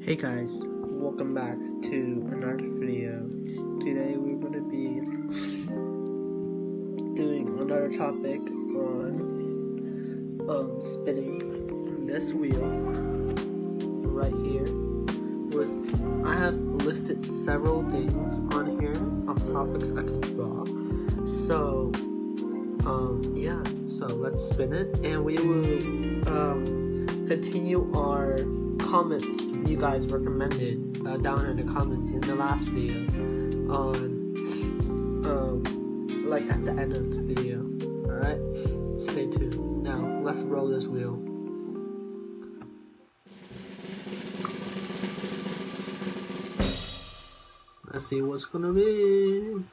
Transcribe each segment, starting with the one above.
Hey guys, welcome back to another video. Today we're going to be doing another topic on spinning this wheel right here. I have listed several things on here of topics I can draw. So yeah, so let's spin it and we will continue our comments you guys recommended down in the comments in the last video on like at the end of the video. Alright, stay tuned. Now let's roll this wheel. Let's see what's gonna be.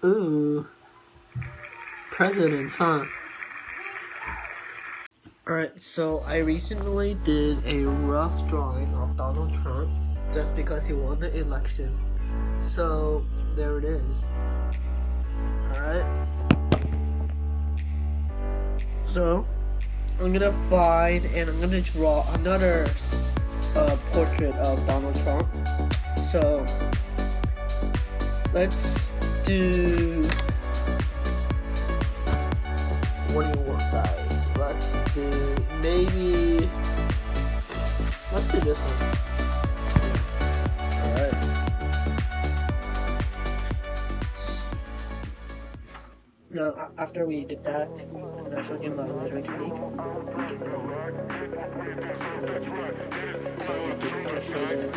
Ooh, presidents, huh? Alright, so I recently did a rough drawing of Donald Trump just because he won the election. So there it is. Alright. So I'm gonna find and I'm gonna draw another portrait of Donald Trump. So let's do, what do you want, guys? Let's do this one. Alright. Now, after we did that, and I showed you my measuring technique, we can so just kind of shoulder,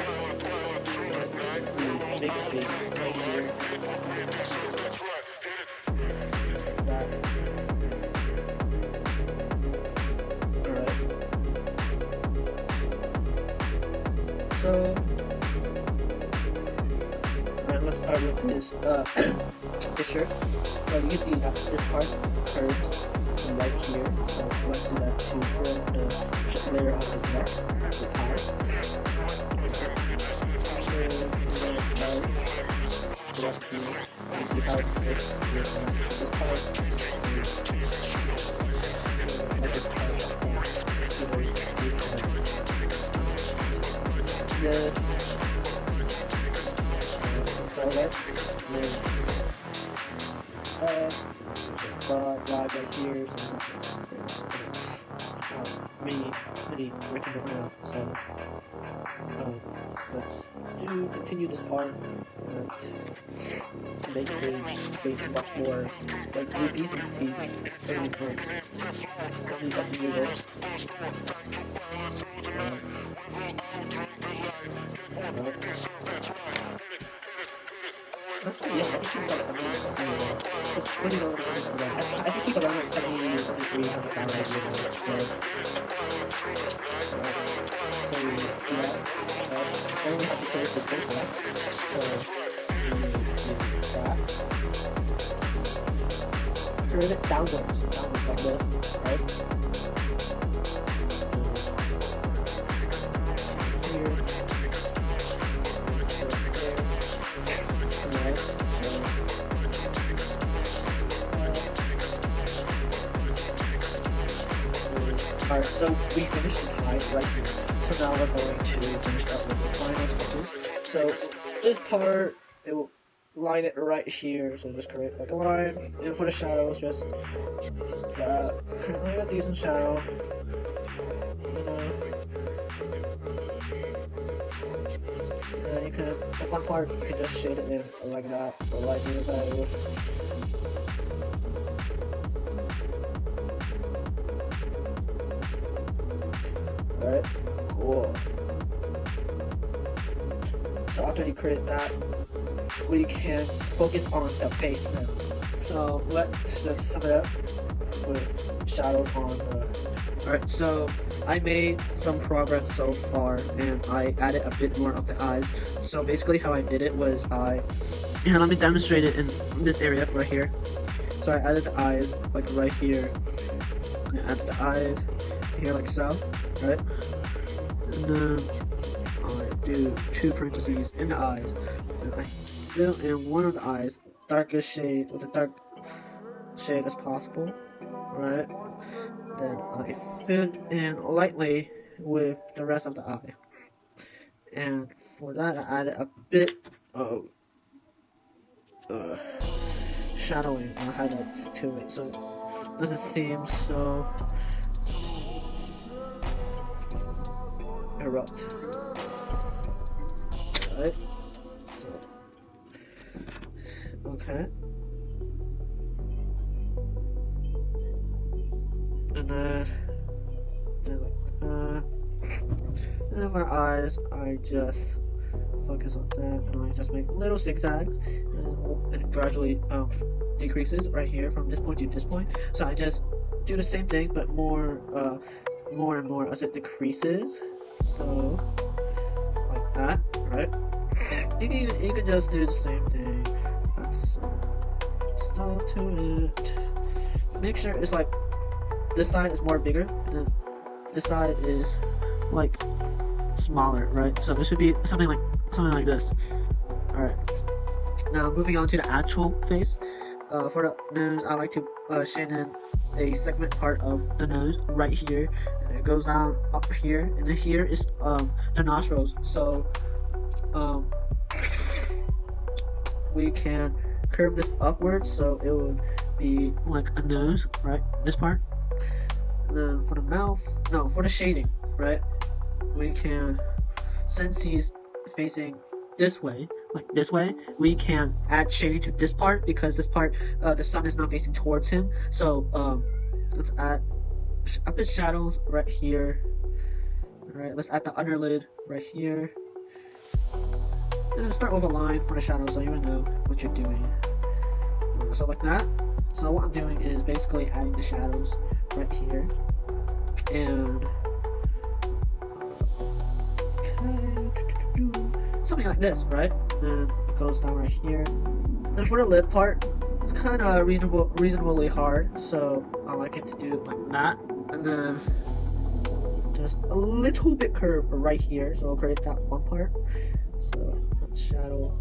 we make a face right here. Just like that. So, alright, let's start with this shirt. So you can see that this part curves from right here. So let's do that to shred the layer off his neck, the tie. Go up here. You see how this part, like this part, see where it's this, so that right here, so many rectangles now. So let's continue this part. Let's make his face much more like rubies and seeds. 70-something years old. Actually, yeah, I think he's like something like 70 years old. Just putting on the numbers for that. I think he's around like 70 or 73 or 75 years old. So we do that. Then we have to create this big one. So we do that. Curve it downwards like this, right? Here. Alright, so we finished the tie right here. So now we're going to finish up with the final touches. So this part, it will line it right here. So just create like a line. And for the shadows, just create a decent shadow. And you can, the fun part, you can just shade it in like that, or like that. Alright, cool. So after you create that, we can focus on the face now. So let's just sum it up with shadows on the... Alright, so I made some progress so far and I added a bit more of the eyes. So basically how I did it was let me demonstrate it in this area right here. So I added the eyes like right here. I added the eyes here like so, right? And then I do 2 parentheses in the eyes. And I fill in one of the eyes, darkest shade with a dark shade as possible, right? Then I fill in lightly with the rest of the eye. And for that, I added a bit of shadowing and highlights to it, so it doesn't seem so erupt. Right? So, okay. And then like that. And then for eyes, I just focus on that, and I just make little zigzags, and gradually decreases right here from this point to this point. So I just do the same thing, but more and more as it decreases. So like that, right? You can just do the same thing. Add some stuff to it. Make sure it's like this side is more bigger, and then this side is like smaller, right? So it should be something like this. All right. Now moving on to the actual face. For the nose, I like to shade in a segment part of the nose right here, and it goes down up here, and then here is the nostrils. So we can curve this upwards, so it would be like a nose, right? This part. And then for the mouth, no, for the shading, right? We can, since he's facing this way, like this way, we can add shading to this part, because this part, the sun is not facing towards him. So let's add a bit shadows right here. Alright, let's add the underlid right here. And start with a line for the shadows so you know what you're doing. So like that. So what I'm doing is basically adding the shadows right here. And something like this, right? And it goes down right here. And for the lip part, it's kind of reasonably hard, so I like it to do it like that. And then just a little bit curve right here, so I'll create that one part. So let's shadow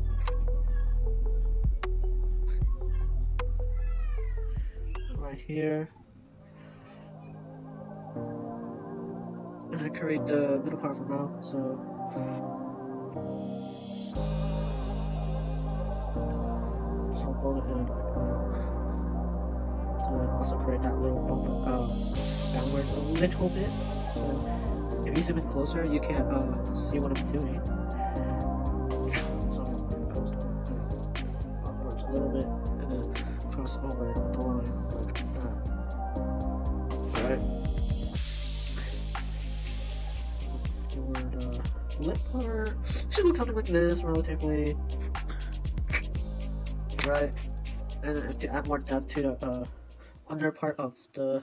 right here. And I create the middle part for now, so bullet in like that. So I also create that little bump downwards a little bit. So if you zoom in closer, you can see what I'm doing. So it goes down upwards a little bit, and then cross over the line like that. Alright. Lip part should look something like this, relatively, right? And to add more depth to the under part of the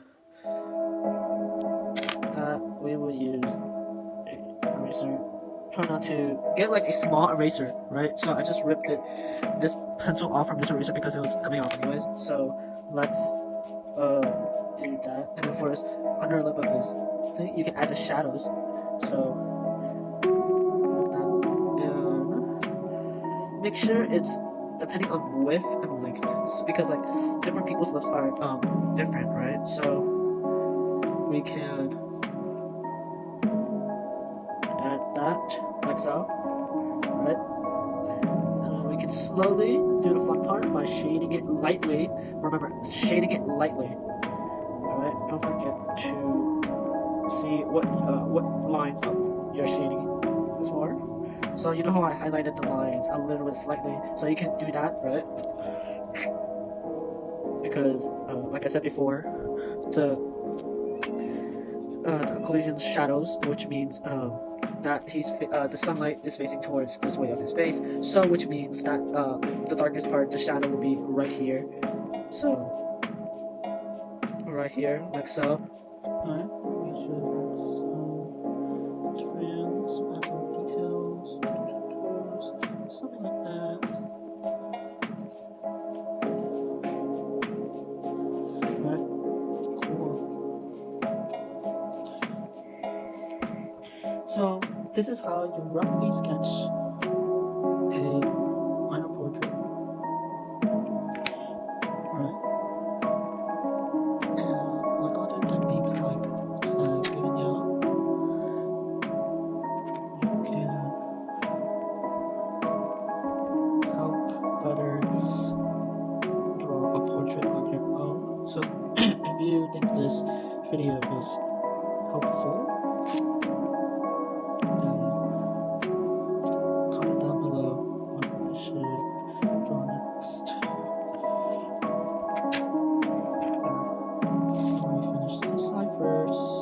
that, we will use a eraser. Try not to get like a small eraser, right? So I just ripped this pencil off from this eraser because it was coming off anyways. So let's do that. And then for this under lip of this thing, you can add the shadows. So make sure it's depending on width and length, because like different people's lips are different, right? So we can add that like so, right? And then we can slowly do the fun part by shading it lightly. Remember, shading it lightly. All right, don't forget to see what lines you're shading this for. So you know how I highlighted the lines a little bit slightly, so you can do that, right? Because, like I said before, the collision shadows, which means that the sunlight is facing towards this way of his face, so which means that the darkest part, the shadow, will be right here. So right here, like so. Alright, we should add some trims, add some details, something like that. Alright, cool. So this is how you roughly sketch a minor portrait. Alright. And like all the techniques I've given you, can help better draw a portrait on your own. So if you think this video is helpful, then comment down below what I should draw next. Let me finish this slide first.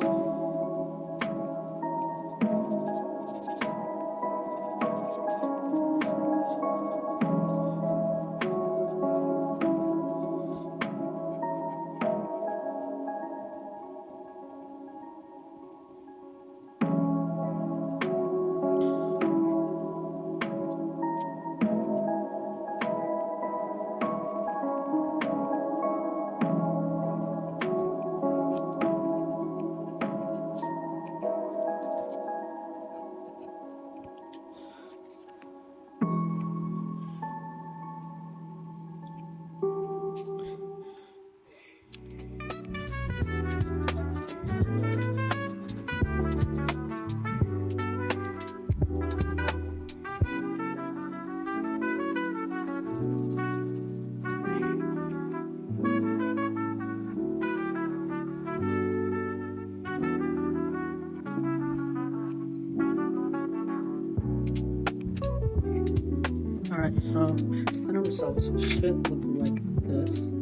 Alright, so final results should look like this.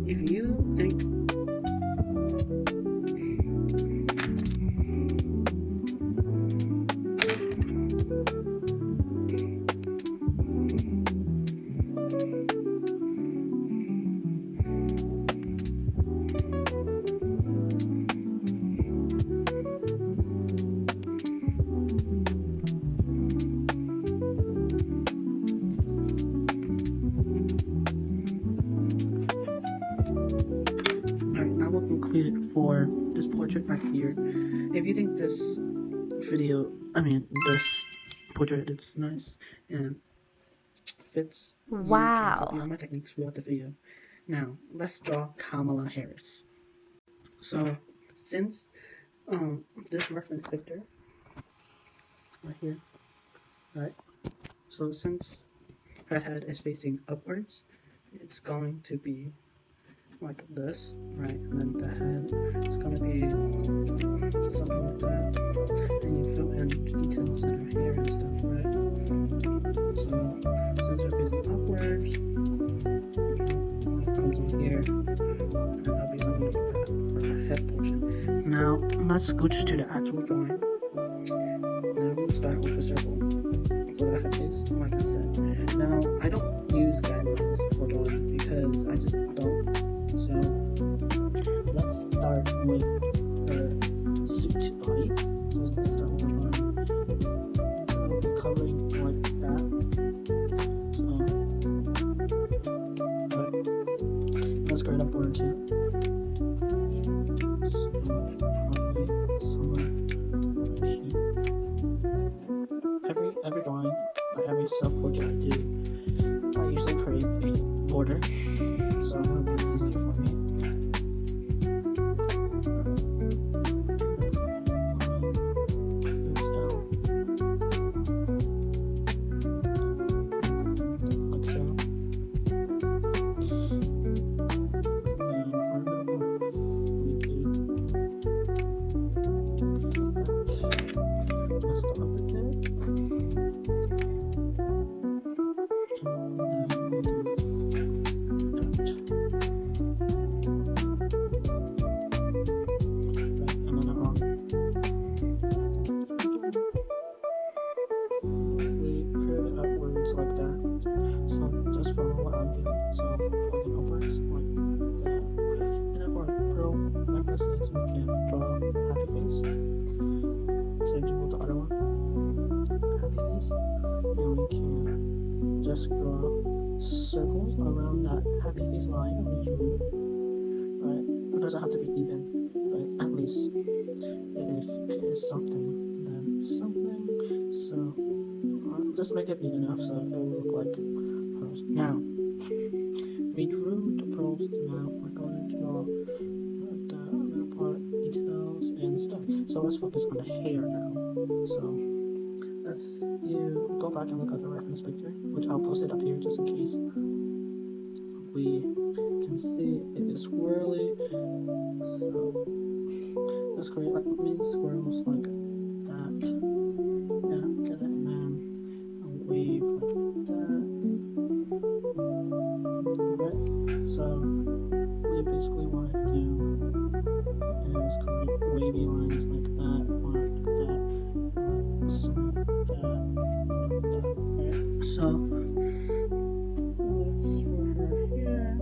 If you think included for this portrait right here. If you think this this portrait is nice and fits, wow, you can copy all my techniques throughout the video. Now, let's draw Kamala Harris. So, since this reference picture right here, right? So since her head is facing upwards, it's going to be like this, right? And then the head is gonna be something like that. And you fill in details in her hair and stuff, right? So since you're facing upwards, it comes in here, and that'll be something like that for the head portion. Now let's go to the actual drawing. Now we'll start with a circle for the head face, like I said. Now I don't use guidelines for drawing because I just don't. So let's start with her suit body. So let's start with her body. I'll be covering like that. So let's go upward too. So roughly somewhere right here. Every drawing, every self-portrait I do, I usually create a border. So it'll be easier for me. Goes down. Like so. And for a bit more, we do that. Let's start with there. Like that. So just follow what I'm doing. So pointing upwards like that. And then for pearl necklaces, we can draw happy face. Same thing with the other one. Happy face. And we can just draw circles around that happy face line we drew. Right? It doesn't have to be even, but at least if it is something, then it's something. So just make it big enough so it will look like pearls. Now, we drew the pearls. Now we're going to draw the inner part details and stuff. So let's focus on the hair now. So you go back and look at the reference picture, which I'll post it up here just in case we can see it is swirly. So let's create like mini swirls like that. Yeah, get it, and then a wave like that. Alright, so what you basically want to do is create wavy lines like that, or like that, or something like that. Alright, so let's swirl her here.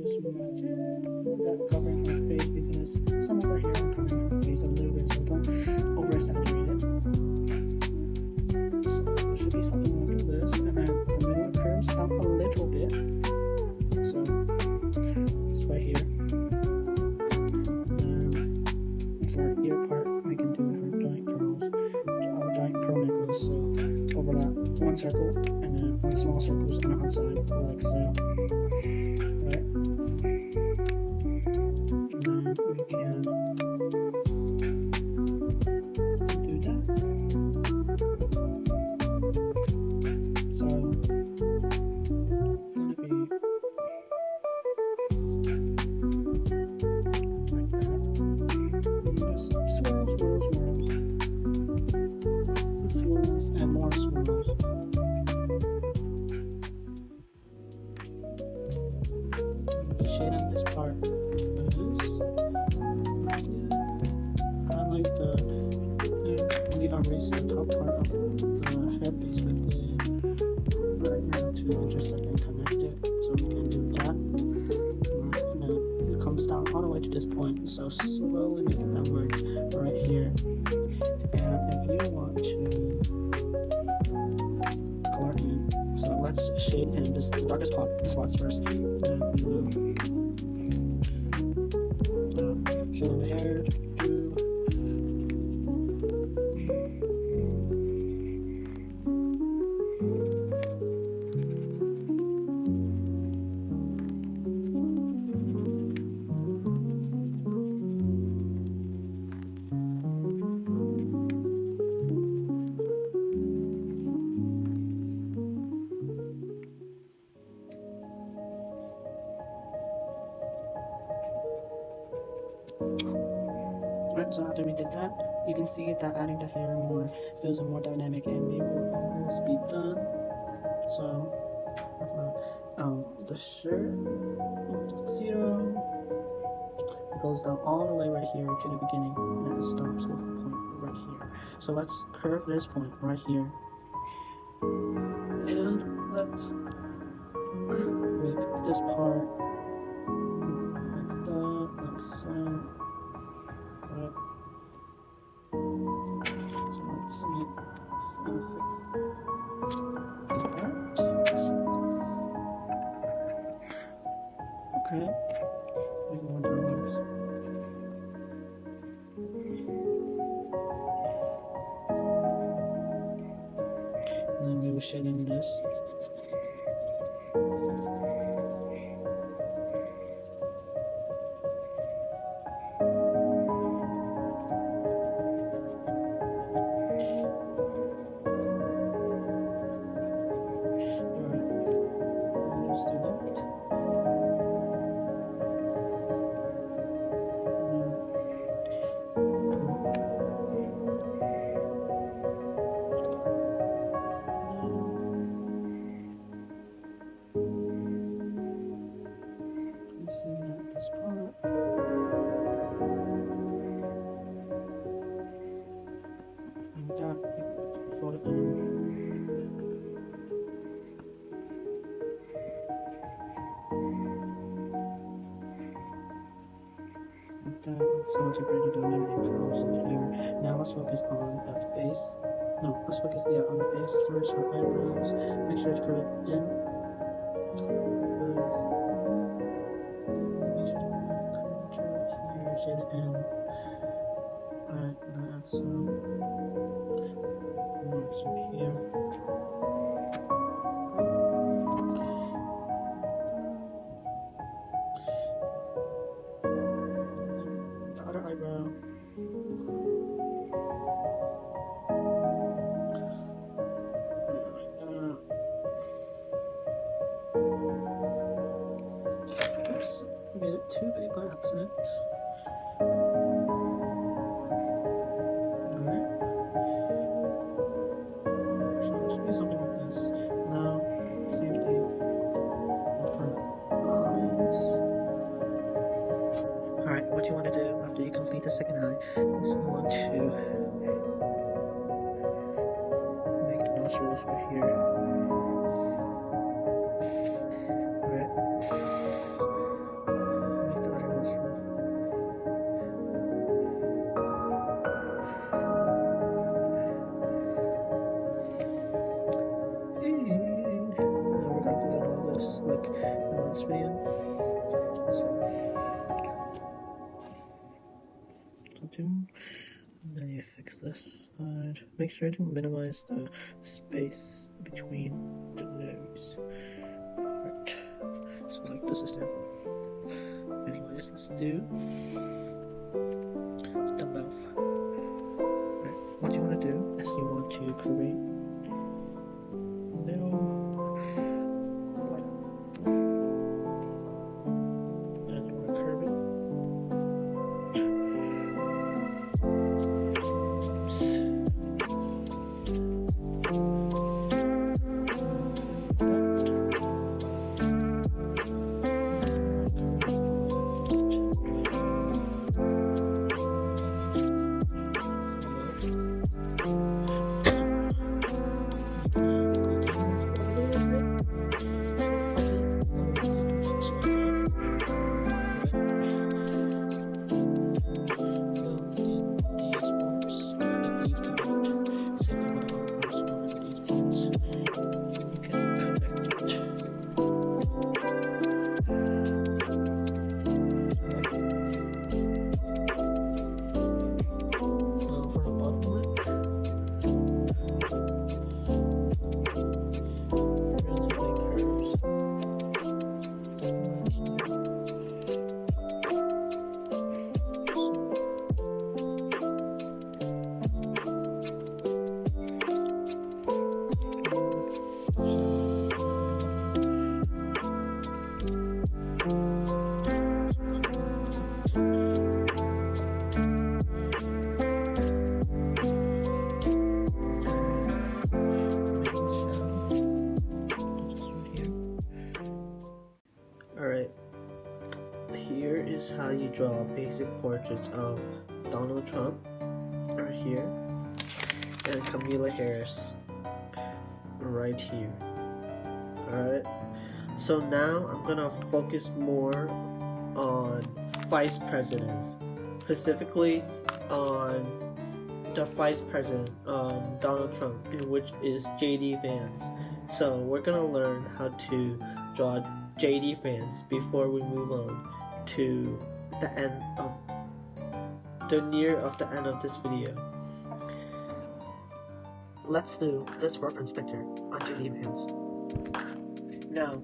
Just imagine that covering her face because some of her hair are covering her face a little bit, so don't over exaggerate it. So it should be something like this, and then the middle curves up a little bit. So it's right here. And for her ear part, we can do her giant pearls, giant pearl necklace. So overlap one circle and then one small circles on the outside, like so. Right? And then we can do that. So it's gonna be like that. And just swirls, swirls, swirls. Swirls and more swirls. Shading this part loose. I like the we erase the top part of the headpiece with the right now to intersect and connect it, so we can do that. And then it comes down all the way to this point, so slowly make it downwards right here. And if you want to color in, so let's shade in this, the darkest spots first, and then we will shade in the hair. Right, so after we did that, you can see that adding the hair more feels more dynamic, and we will almost be done. So, the shirt, zero, it goes down all the way right here to the beginning, and then it stops with a point right here. So let's curve this point right here, and let's make this part like that, like so. Right. So let's make a fix. Okay. Make more downwards. And then we will shade in this. This part. And that, fold it in. Like that. So integrated dynamic curves in here. Now let's focus on the face. No, let's focus on the face. First, our eyebrows. Make sure to curve it in. Shade it in. Alright, that's marks right here. other eyebrow. Oops, made it too big by accident. Alright. So it should be something like this. Now, same thing for eyes. Alright, what you want to do after you complete the second eye is you want to make the nostrils right here. Alright. Make the other nostril. Now we're gonna put all this like in the last video. So, and then you fix this side. Make sure to minimize the space between the nose part. So like this is there. Anyways, let's do the mouth. Right. What you want to do is you want to create little and you want to curve it. Alright, here is how you draw basic portraits of Donald Trump, right here, and Kamala Harris, right here. Alright, so now I'm gonna focus more on vice presidents, specifically on the vice president, Donald Trump, which is JD Vance. So we're gonna learn how to draw JD Vance before we move on to the end of the end of this video. Let's do this reference picture on JD Vance. Now,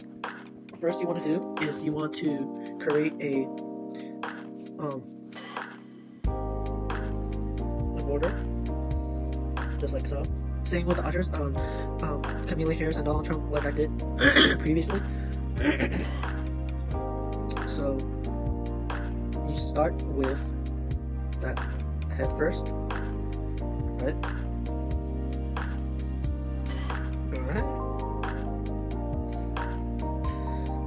first you want to do is you want to create a border, just like so. Same with the others, Kamala Harris and Donald Trump, like I did previously. So you start with that head first, right? Alright.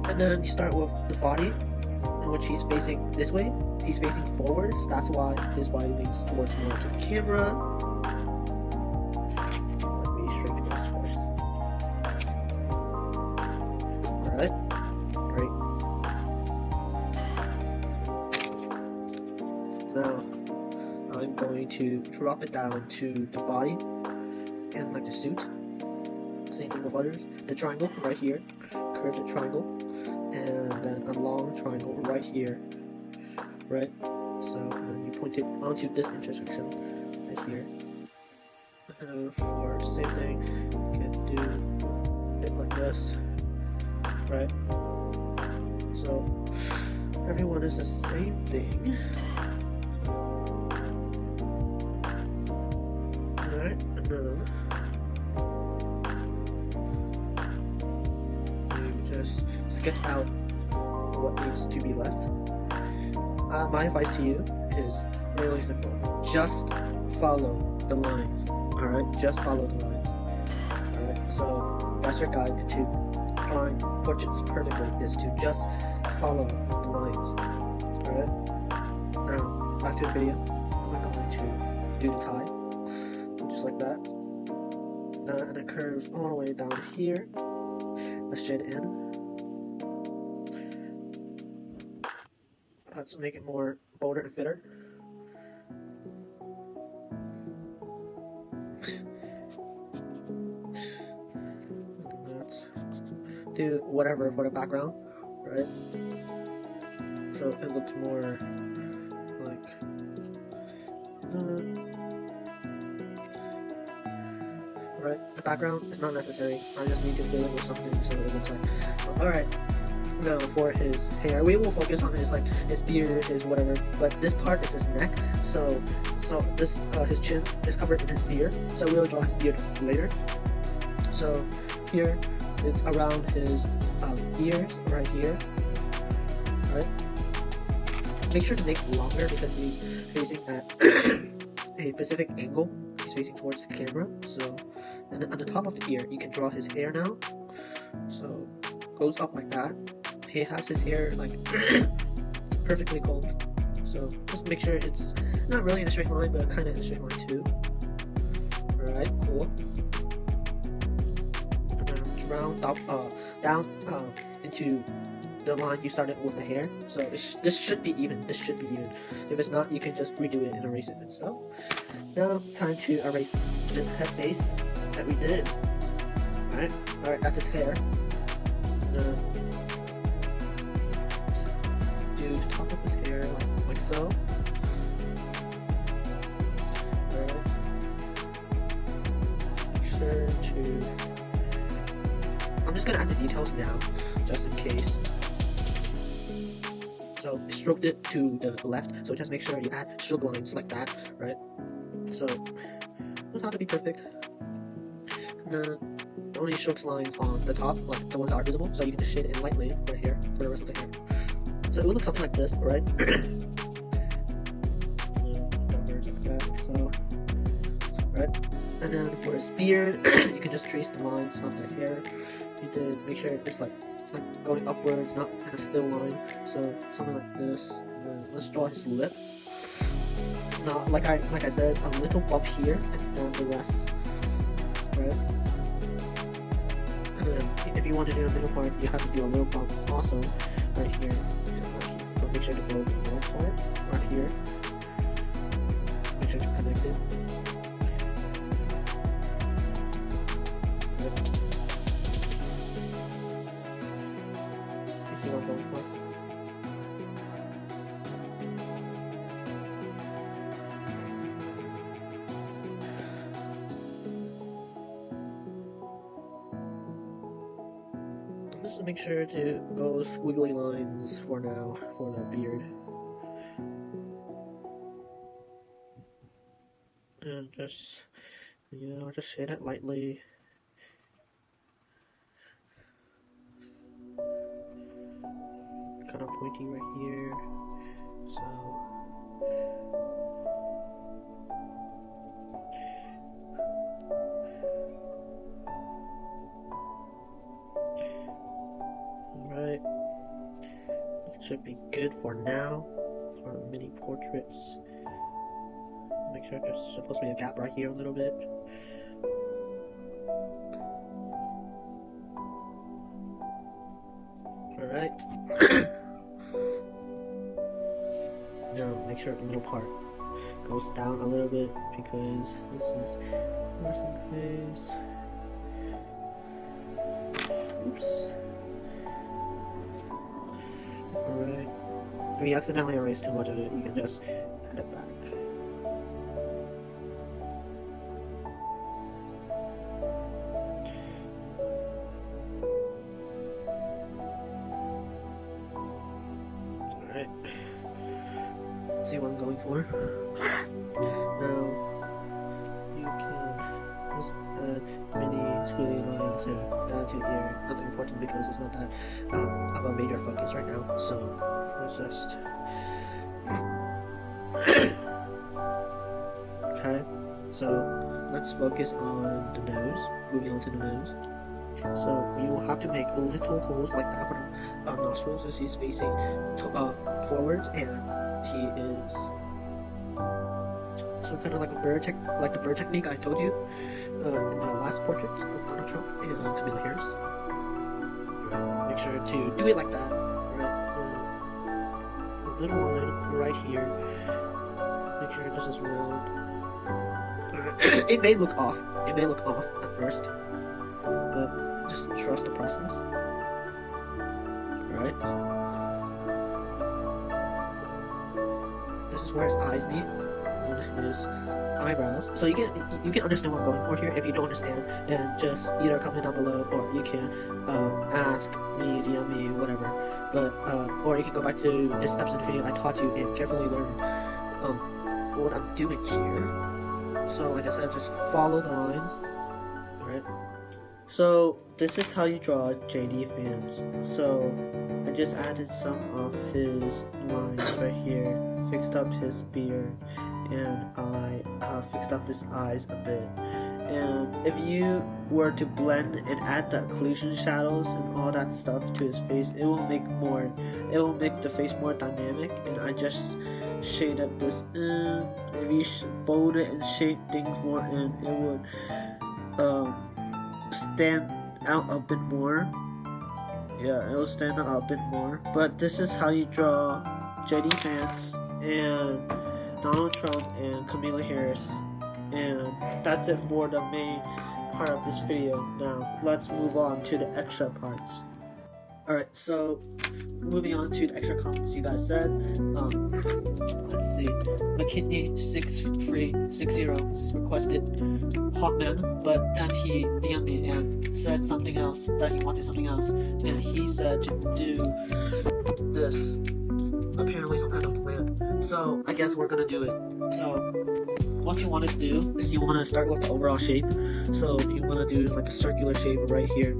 And then you start with the body, in which he's facing this way. He's facing forwards, that's why his body leans towards more to the camera. Let me shrink this first. Alright, great. Now, I'm going to drop it down to the body and like the suit. Same thing with others. The triangle right here, curved triangle, and then a long triangle right here. Right? So, and then you point it onto this intersection right here. And for the same thing, you can do it like this. Right? So, everyone is the same thing. sketch out what needs to be left. My advice to you is really simple. Just follow the lines. Alright? Just follow the lines. Alright? So that's your guide into drawing portraits perfectly, is to just follow the lines. Alright? Now, back to the video. I'm going to do the tie. Just like that. Now, and it curves all the way down here. Let's shade it in. Let's make it more bolder and fitter. Let's do whatever for the background, right? So it looks more like right. The background is not necessary. I just need to fill it with something so it looks like. Alright. Now for his hair, we will focus on his his beard, his whatever. But this part is his neck. So this his chin is covered in his beard. So we'll draw his beard later. So here it's around his ears, right here. Right. Make sure to make it longer because he's facing at a specific angle. He's facing towards the camera. So, and then on the top of the ear, you can draw his hair now. So goes up like that. He has his hair like perfectly combed. So just make sure it's not really in a straight line, but kind of in a straight line too. Alright, cool. And then round down into the line you started with the hair. So this should be even. This should be even. If it's not, you can just redo it and erase it itself. Now, time to erase this head base that we did. Alright, that's his hair. Do the top of his hair like so. Alright. Make sure to. I'm just gonna add the details now, just in case. So stroked it to the left, so just make sure you add stroke lines like that, right? So doesn't have to be perfect. Only strokes lines on the top, like the ones that are visible, so you can just shade it in lightly for the hair, for the rest of the hair. So it will look something like this, right? So, right? And then for his beard, you can just trace the lines of the hair. You did make sure it's like going upwards, not in a still line. So something like this. Let's draw his lip. Now, like I said, a little bump here, and then the rest, right? And then if you want to do a middle part, you have to do a little bump also right here. But make sure to go to the middle part right here. Make sure to connect it. You see what I'm going for? Just make sure to go squiggly lines for now for the beard. And just just shade it lightly. Kind of pointy right here. So alright. It should be good for now for mini portraits. Make sure there's supposed to be a gap right here a little bit. Alright. Now make sure the middle part goes down a little bit because this is resting face. Oops. Alright. If you accidentally erase too much of it, you can just add it back. Alright. See what I'm going for. Now you can just add mini squiggly lines to to ear, nothing important because it's not that of a major focus right now. So let's just okay. So let's focus on the nose. Moving on to the nose. So you will have to make little holes like that for the nostrils as he's facing forwards, and he is so kind of like a bird like the bird technique I told you in the last portraits of Donald Trump and Kamala Harris. Right. Make sure to do it like that. Right. A little line right here. Make sure this is round. It may look off. It may look off at first, but just trust the process. Alright. This is where his eyes meet and his eyebrows. So you can understand what I'm going for here. If you don't understand, then just either comment down below, or you can ask me, DM me, whatever. But or you can go back to the steps in the video I taught you and carefully learn what I'm doing here. So like I said, just follow the lines. Alright. So this is how you draw JD Vance. So I just added some of his lines right here, fixed up his beard, and I fixed up his eyes a bit. And if you were to blend and add the occlusion shadows and all that stuff to his face, it will make the face more dynamic. And I just shaded this in. If you bold it and shape things more in, it would stand out a bit more. Yeah, it will stand out a bit more. But this is how you draw JD Vance and Donald Trump and Kamala Harris. And that's it for the main part of this video. Now let's move on to the extra parts. Alright, so moving on to the extra comments you guys said. Let's see. McKinney6360 requested Hawkman, but then he DM'd me and said something else, that he wanted something else, and he said to do this. Apparently some kind of plan. So I guess we're gonna do it. So what you want to do is you want to start with the overall shape. So you want to do like a circular shape right here,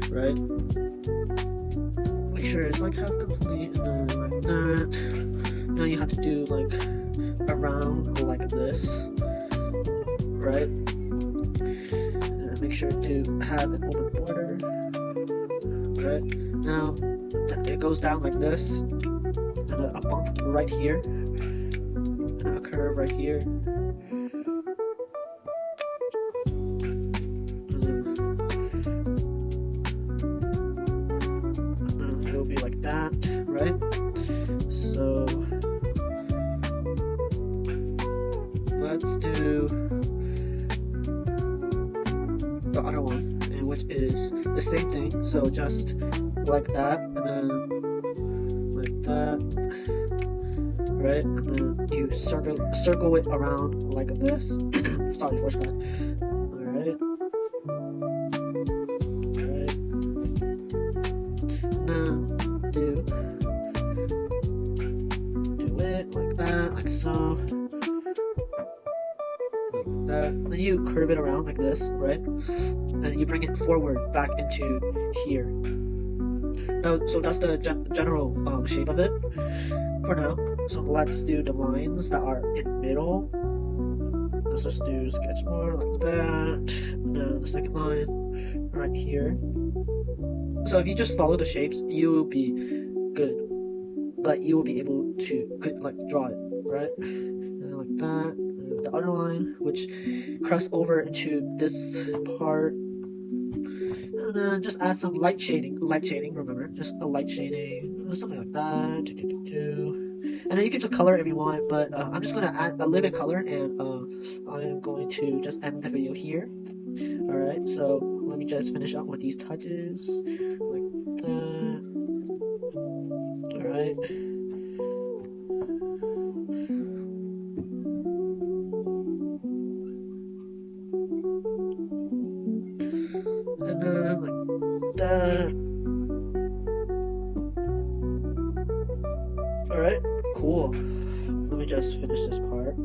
right? Make sure it's like half complete, and then like that. Now you have to do like around like this, right? And make sure to have an open border, right? Now it goes down like this, and a bump right here, and a curve right here. That, right? So let's do the other one, and which is the same thing. So just like that, and then like that, right? And then you circle it around like this. Sorry, first one. Alright. Now do it like that, like so, like that. Then you curve it around like this, right? And you bring it forward back into here. Now, so that's the general shape of it for now. So let's do the lines that are in the middle. Let's just do sketch more like that. And then the second line right here. So if you just follow the shapes, you will be good. Like you will be able to like draw it, right? And like that. And the other line, which cross over into this part, and then just add some light shading. Remember, just a light shading, something like that. And then you can just color if you want, but I'm just gonna add a little bit of color, and I'm going to just end the video here. Alright, so let me just finish up with these touches, like that. Alright. And then like that. Alright, cool. Let me just finish this part.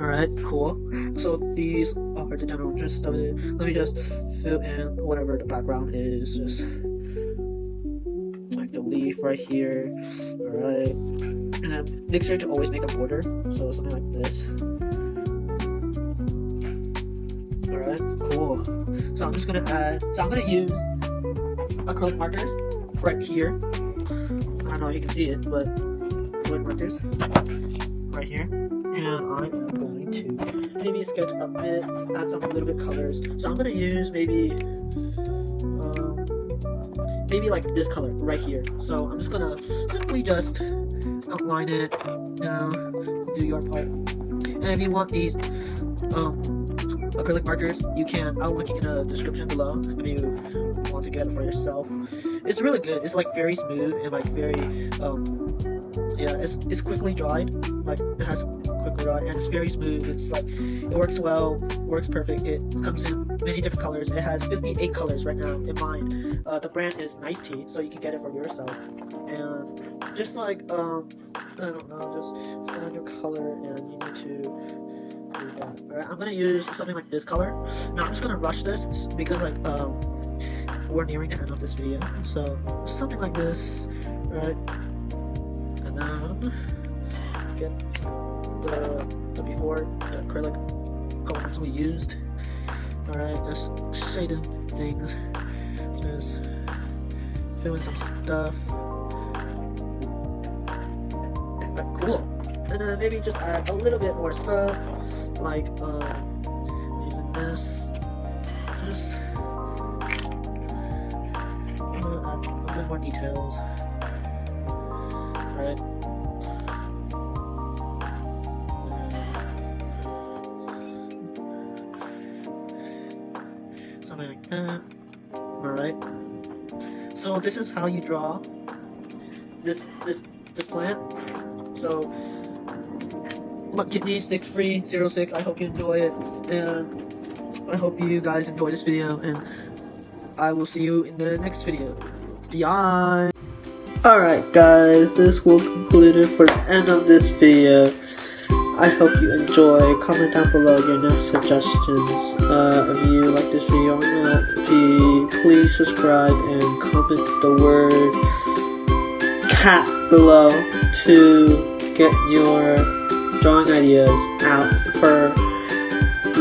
Alright, cool. So these are the general gist of it. Let me just fill in whatever the background is, just like the leaf right here. Alright. And then make sure to always make a border. So something like this. Alright, cool. So I'm just gonna use acrylic markers right here. I don't know if you can see it, but acrylic markers right here. And I am going to maybe sketch a bit, add some little bit colors. So I'm gonna use maybe like this color right here. So I'm just gonna simply just outline it, do your part. And if you want these acrylic markers, you can. I'll link it in the description below if you want to get it for yourself. It's really good. It's like very smooth and like very yeah, it's quickly dried. Like it has quickly dried and it's very smooth. It's like it works well, works perfect. It comes in many different colors. It has 58 colors right now in mine. The brand is Nice Tea, so you can get it for yourself. And just like I don't know, just find your color and you need to do that. Alright, I'm gonna use something like this color. Now I'm just gonna rush this because like we're nearing the end of this video. So something like this, right? And then get the before the acrylic color pencil we used. Alright, just shading things, just fill in some stuff. Right, cool. And then maybe just add a little bit more stuff, like using this. Just add a bit more details. Right. Something like that. Alright. So this is how you draw this plant. So Kidney 6306, I hope you enjoy it, and I hope you guys enjoy this video, and I will see you in the next video. Bye. Alright guys, this will conclude it for the end of this video. I hope you enjoy. Comment down below your next suggestions. If you like this video or not, please subscribe and comment the word cat below to get your drawing ideas out for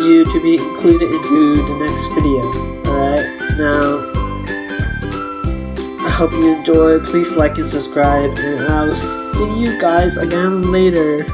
you to be included into the next video. Alright, now I hope you enjoy. Please like and subscribe, and I'll see you guys again later.